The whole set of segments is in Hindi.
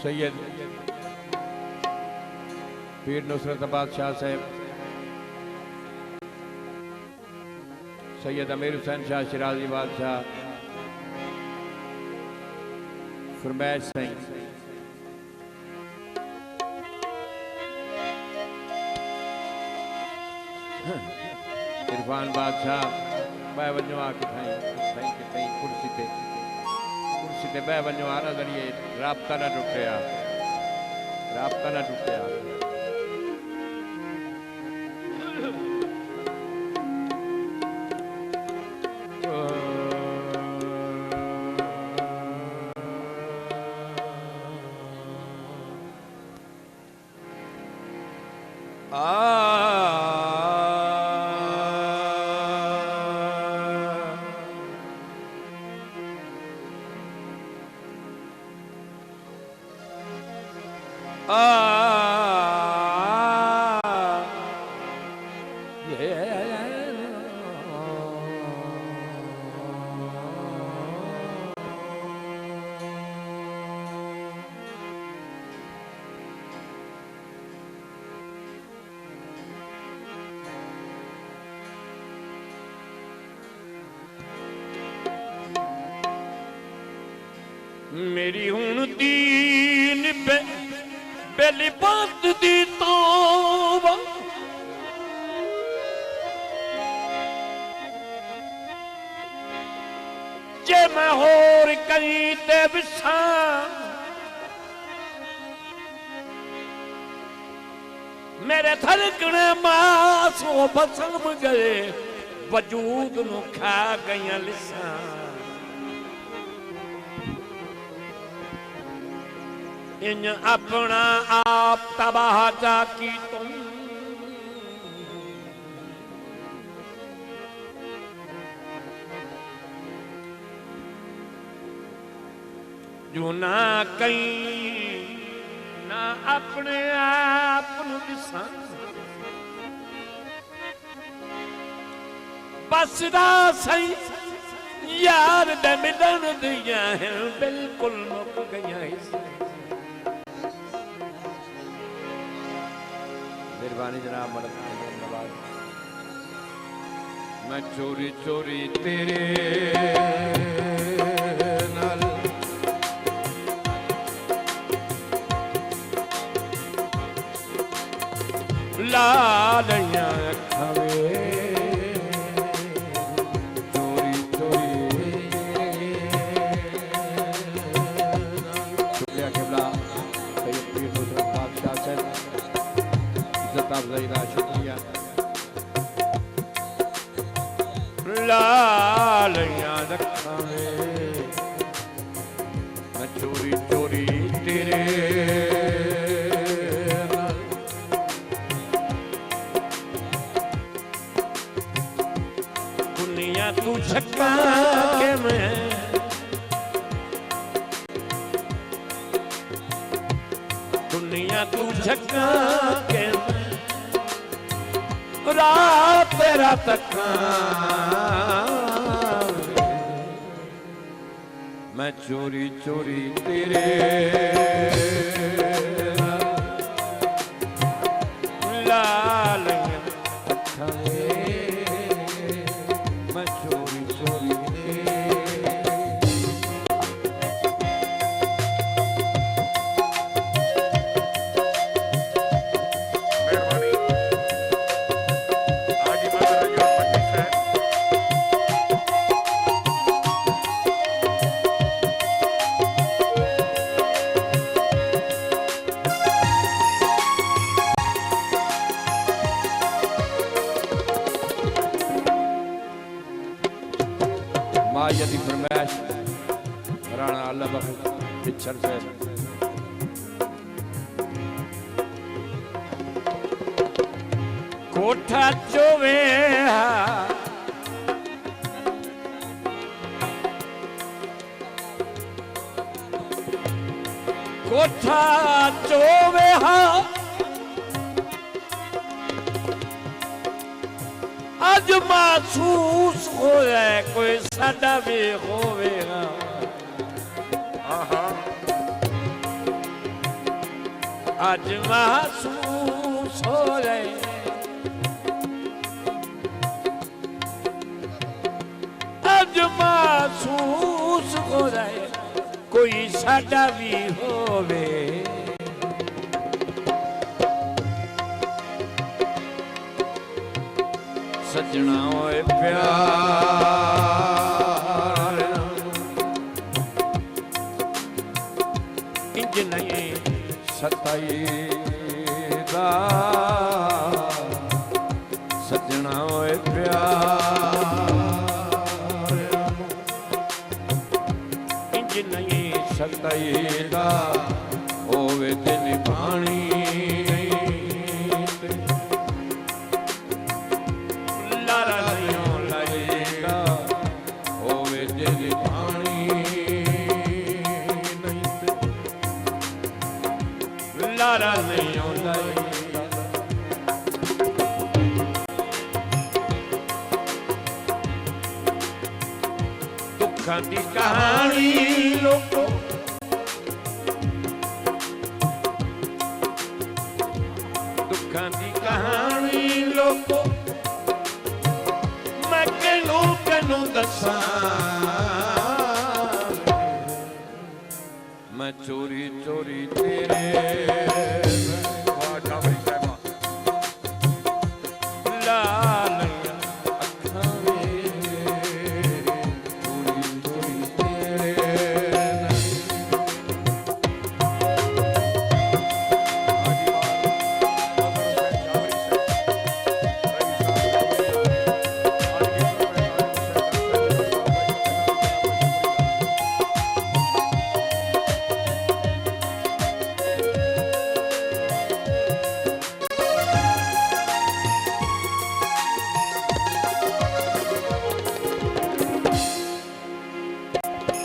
सैयद पीर नुसरताबाद शाह साहब, सैयद अमीर हुसैन शाह शिराजी बादशाह, फरमैश सिंह, इरफान बादशाह बह वजो आके कुर्सी ते बह वजो आना जरिए राबता ना टुटिया, राबता ना टुटिया। मेरी हुण दीन बेली बात दी तौबा, जे मैं होर कहीं ते विसा मेरे थलकने मासों बसम गए, वजूद नु खा गई लिसा। इन अपना आप तबाह जा की तुम, जो ना कहीं ना अपने आप दिसा, बस सही यार दे मिलन दिया है बिल्कुल मुक गया। मेहरबानी जनाब मदद नवाज। मैं चोरी चोरी तेरे नाल ला लिया खवे, चोरी चोरी शुक्रिया किबला सैयद पीर नुसरताबाद शाह साहब, अफज़ाइदा शुक्रिया। लाल याद रखा मैं चोरी चोरी तेरे, दुनिया तू छक्का के मैं, दुनिया तू छक्का के रात तेरा तक मैं चोरी चोरी तेरे लाल मैं चोरी चोरी यदि फरमाइश राणा अल्लाह बख्श पिछड़ से कोठा चोवे कोठा चोवे अज महसूस होया कोई साडा भी होवेगा। आज महसूस हो रहे, आज महसूस हो रहे कोई साडा भी होवे। सजना होए प्यार इंज नहीं सताईदा, सजना होए प्यार इंज नहीं सताईदा, होवे ते निभानी लारा नहीं होता। दुखा की कहानी लोगों, दुखा की कहानी लोगों, मैं कहूं कहूं दसा, मैं चोरी चोरी तेरे लाल अखां चोरी चोरी तेरे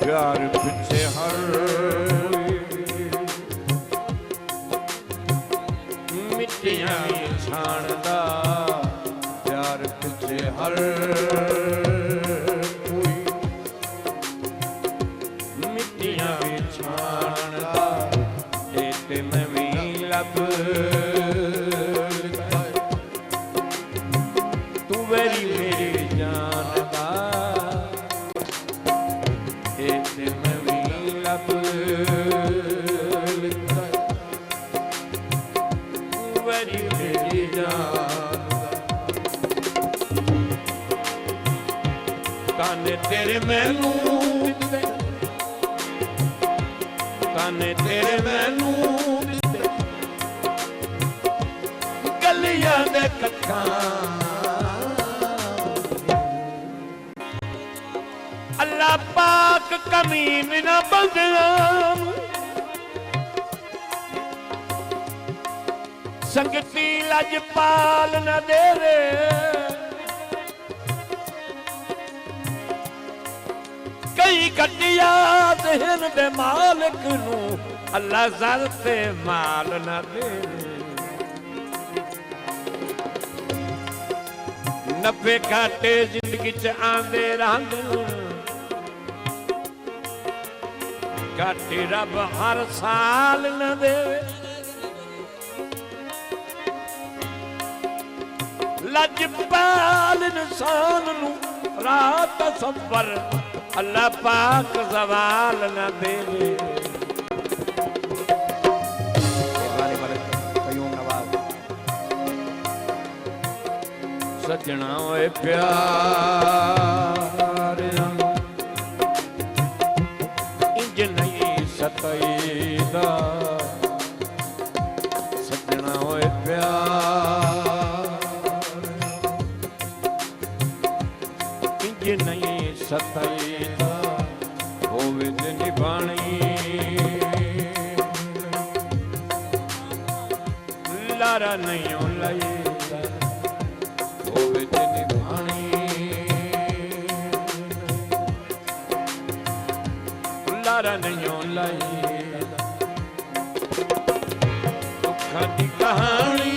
प्यार पीछे हर मिट्टियां छाणदा, प्यार पीछे हर कोई मिट्टियां छाणदा, ते मैं भी लब तू मेरी मेरी जान दा, मैं भी लब मेरी मेरी जान, काने तेरे मैनू दिते, काने तेरे मैनू दिते, गलियां दे कक्खां अल्लाह पाक कमी बिना बदनाम, संगती लजपाल न देवे, कई कटिया देहन दे मालिक नू अल्लाह जर ते माल न देवे। नफे घाटे जिंदगी च आंदे रहंदे, घाटे रब हर साल न देवे। लजपाल इंसान नू रात सबर अल्लाह पाक जवाल न देवे। सजना होए प्यार इंज नहीं सताईदा, सजना होए प्यार इंज नहीं सताईदा, होवे ते निभानी लारा नहीं लाईदा, होवे ते निभानी लारा नहीं लाईदा। दुखा की कहानी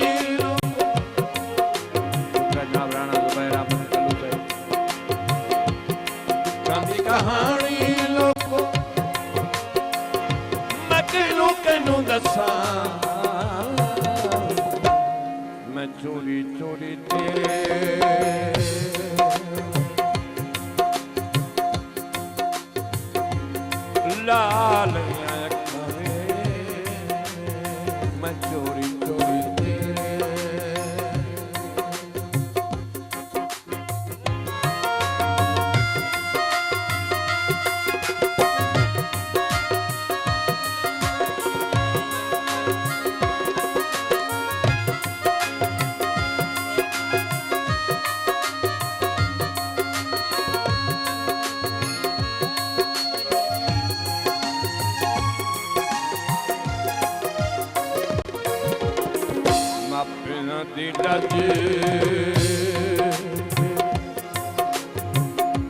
कहानी लोगों, मैं कहूं कहूं दसा, मैं चोरी चोरी तेरे लाल अखां वे मैं चोरी चोरी तेरे मापियां दी लज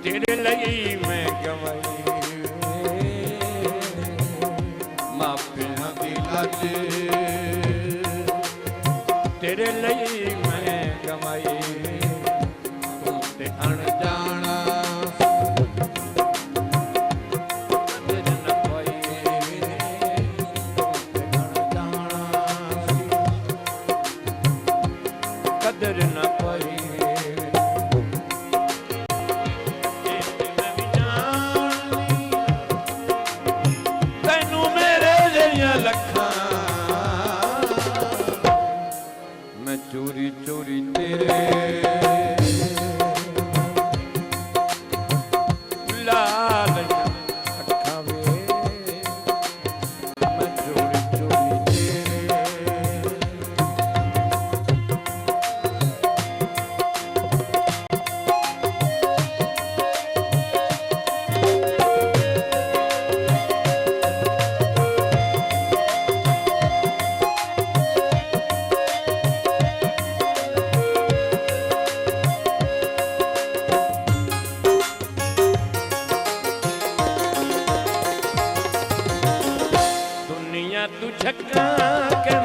तेरे लई मैं गवाई मापियां दी लज तेरे लई मैं गवाई तू ते अनजाना कदर न कोई कदर न कोई तैनू मेरे जइया लखां मैं चोरी चोरी तेरे लाल अखां वे मैं चोरी चोरी तेरे दुनिया तू झक्का के